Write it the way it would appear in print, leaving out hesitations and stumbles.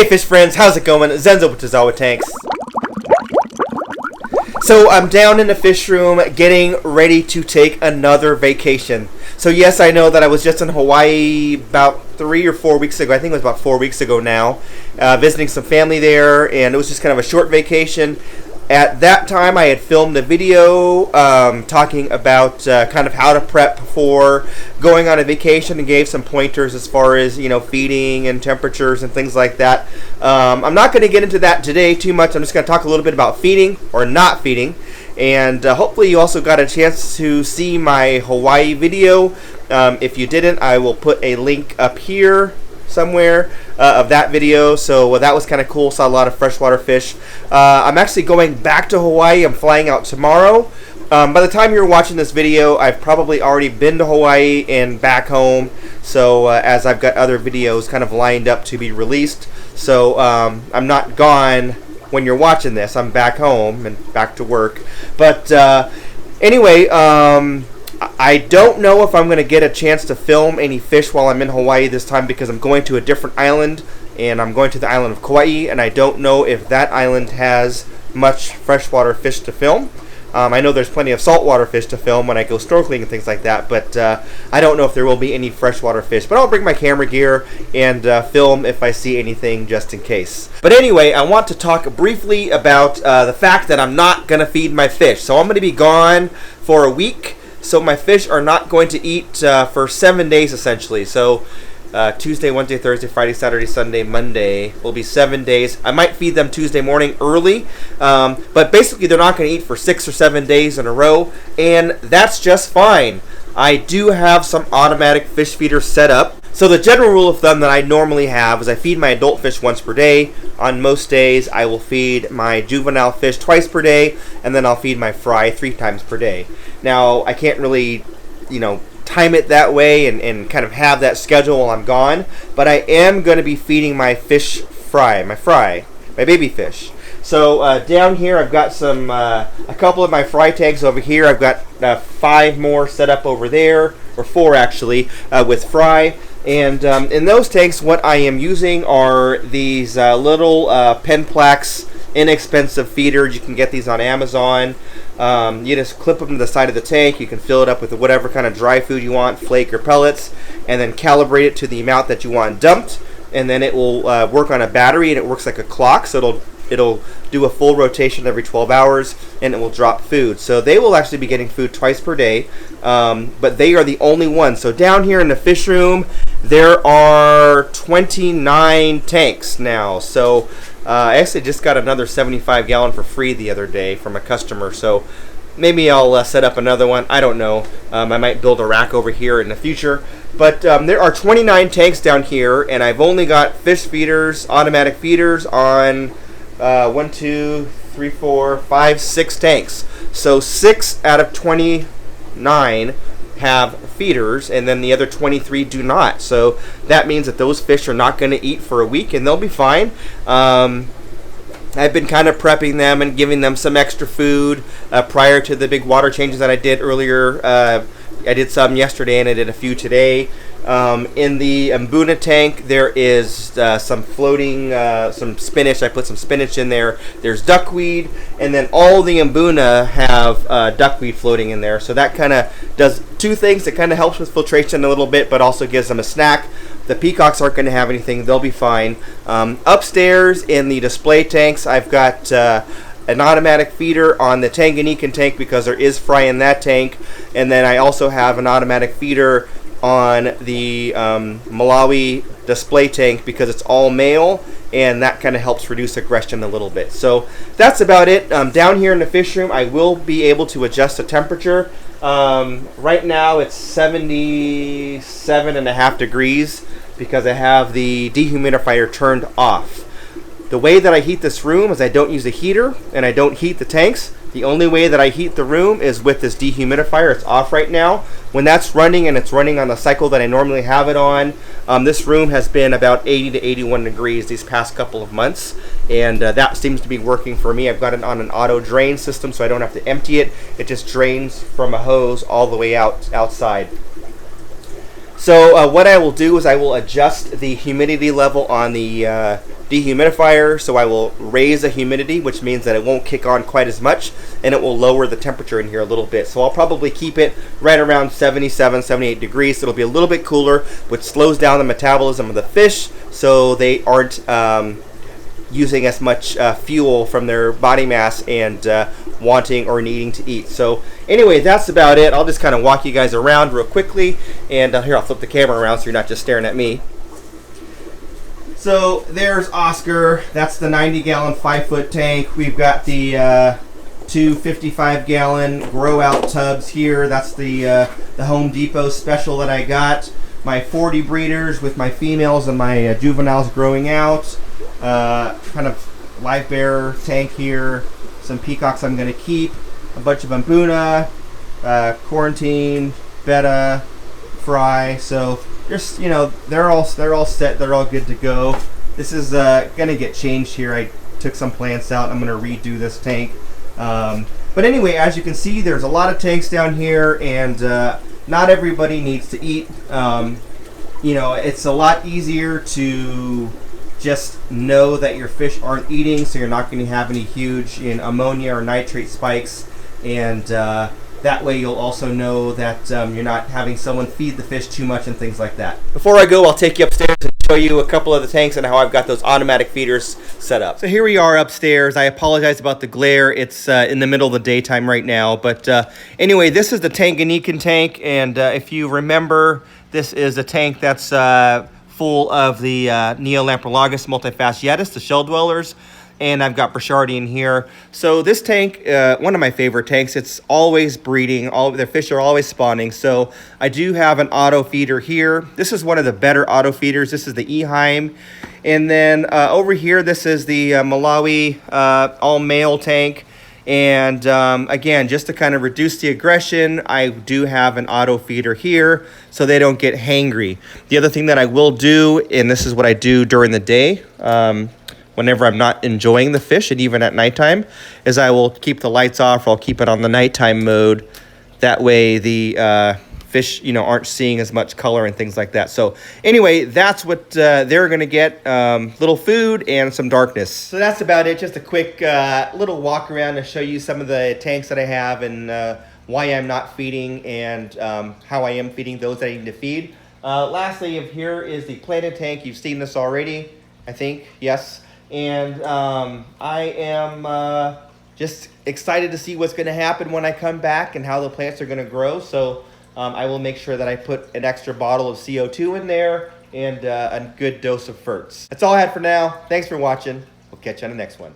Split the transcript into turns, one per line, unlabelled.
Hey fish friends, how's it going? Zenzo with Tazawa Tanks. So I'm down in the fish room getting ready to take another vacation. So yes, I know that I was just in Hawaii about 3 or 4 weeks ago. I think it was about 4 weeks ago now, visiting some family there, and it was just kind of a short vacation. At that time, I had filmed a video talking about kind of how to prep for going on a vacation and gave some pointers as far as, feeding and temperatures and things like that. I'm not going to get into that today too much. I'm just going to talk a little bit about feeding or not feeding. And hopefully you also got a chance to see my Hawaii video. If you didn't, I will put a link up here somewhere of that video. So that was kind of cool. Saw a lot of freshwater fish. I'm actually going back to Hawaii. I'm flying out tomorrow. By the time you're watching this video, I've probably already been to Hawaii and back home. So as I've got other videos kind of lined up to be released. So I'm not gone when you're watching this. I'm back home and back to work. But anyway, I don't know if I'm going to get a chance to film any fish while I'm in Hawaii this time because I'm going to a different island, and I'm going to the island of Kauai, and I don't know if that island has much freshwater fish to film. I know there's plenty of saltwater fish to film when I go snorkeling and things like that, but I don't know if there will be any freshwater fish. But I'll bring my camera gear and film if I see anything just in case. But anyway, I want to talk briefly about the fact that I'm not going to feed my fish. So I'm going to be gone for a week. So my fish are not going to eat for 7 days essentially. So Tuesday, Wednesday, Thursday, Friday, Saturday, Sunday, Monday will be 7 days. I might feed them Tuesday morning early, but basically they're not going to eat for 6 or 7 days in a row, and that's just fine. I do have some automatic fish feeders set up. So the general rule of thumb that I normally have is I feed my adult fish once per day. On most days, I will feed my juvenile fish twice per day, and then I'll feed my fry 3 times per day. Now, I can't really, time it that way and kind of have that schedule while I'm gone, but I am going to be feeding my baby fish. So down here I've got a couple of my fry tanks over here. I've got 5 more set up over there, or 4 actually, with fry. And in those tanks, what I am using are these little Penplax inexpensive feeders. You can get these on Amazon. You just clip them to the side of the tank. You can fill it up with whatever kind of dry food you want, flake or pellets, and then calibrate it to the amount that you want dumped. And then it will work on a battery, and it works like a clock. So it'll do a full rotation every 12 hours, and it will drop food. So they will actually be getting food twice per day, but they are the only ones. So down here in the fish room, there are 29 tanks now. So I actually just got another 75-gallon for free the other day from a customer. So maybe I'll set up another one. I don't know. I might build a rack over here in the future. But there are 29 tanks down here, and I've only got fish feeders, automatic feeders on 1, 2, 3, 4, 5, 6 tanks. So 6 out of 29 have feeders, and then the other 23 do not. So that means that those fish are not going to eat for a week, and they'll be fine. I've been kind of prepping them and giving them some extra food prior to the big water changes that I did earlier. I did some yesterday, and I did a few today. In the Mbuna tank, there is some floating, some spinach. I put some spinach in there. There's duckweed, and then all the Mbuna have duckweed floating in there. So that kind of does 2 things. It kind of helps with filtration a little bit, but also gives them a snack. The peacocks aren't going to have anything. They'll be fine. Upstairs in the display tanks, I've got an automatic feeder on the Tanganyikan tank because there is fry in that tank. And then I also have an automatic feeder on the Malawi display tank because it's all male, and that kind of helps reduce aggression a little bit. So that's about it. Down here in the fish room, I will be able to adjust the temperature. Right now it's 77.5 degrees because I have the dehumidifier turned off. The way that I heat this room is I don't use a heater and I don't heat the tanks. The only way that I heat the room is with this dehumidifier. It's off right now. When that's running, and it's running on the cycle that I normally have it on, this room has been about 80 to 81 degrees these past couple of months, and that seems to be working for me. I've got it on an auto drain system, so I don't have to empty it. It just drains from a hose all the way outside. So what I will do is I will adjust the humidity level on the dehumidifier, so I will raise the humidity, which means that it won't kick on quite as much, and it will lower the temperature in here a little bit. So I'll probably keep it right around 77, 78 degrees. So it'll be a little bit cooler, which slows down the metabolism of the fish, so they aren't using as much fuel from their body mass and wanting or needing to eat. So anyway, that's about it. I'll just kind of walk you guys around real quickly, and here, I'll flip the camera around so you're not just staring at me. So there's Oscar. That's the 90-gallon 5-foot tank. We've got the two 55-gallon grow out tubs here. That's the Home Depot special that I got. My 40 breeders with my females and my juveniles growing out. Kind of live bear tank here. Some peacocks I'm going to keep. A bunch of Mbuna, quarantine, betta, fry. So just, you know, they're all set. They're all good to go. This is going to get changed here. I took some plants out. I'm going to redo this tank. But anyway, as you can see, there's a lot of tanks down here, and not everybody needs to eat. You know, it's a lot easier to just know that your fish aren't eating, so you're not going to have any huge ammonia or nitrate spikes, and that way you'll also know that you're not having someone feed the fish too much and things like that. Before I go, I'll take you upstairs and show you a couple of the tanks and how I've got those automatic feeders set up. So here we are upstairs. I apologize about the glare. It's in the middle of the daytime right now, but anyway, this is the Tanganyikan tank, and if you remember, this is a tank that's full of the Neolamprologus multifasciatus, the shell dwellers, and I've got Burchardi in here. So this tank, one of my favorite tanks, it's always breeding. All their fish are always spawning. So I do have an auto feeder here. This is one of the better auto feeders. This is the Eheim. And then over here, this is the Malawi all-male tank. And again, just to kind of reduce the aggression, I do have an auto feeder here so they don't get hangry. The other thing that I will do, and this is what I do during the day, whenever I'm not enjoying the fish, and even at nighttime, is I will keep the lights off, or I'll keep it on the nighttime mode. That way the fish, you know, aren't seeing as much color and things like that. So anyway, that's what they're going to get, little food and some darkness. So that's about it. Just a quick little walk around to show you some of the tanks that I have and why I'm not feeding and how I am feeding those that I need to feed. Lastly, here is the planted tank. You've seen this already, I think. Yes. And I am just excited to see what's going to happen when I come back and how the plants are going to grow. So I will make sure that I put an extra bottle of CO2 in there and a good dose of ferts. That's all I had for now. Thanks for watching. We'll catch you on the next one.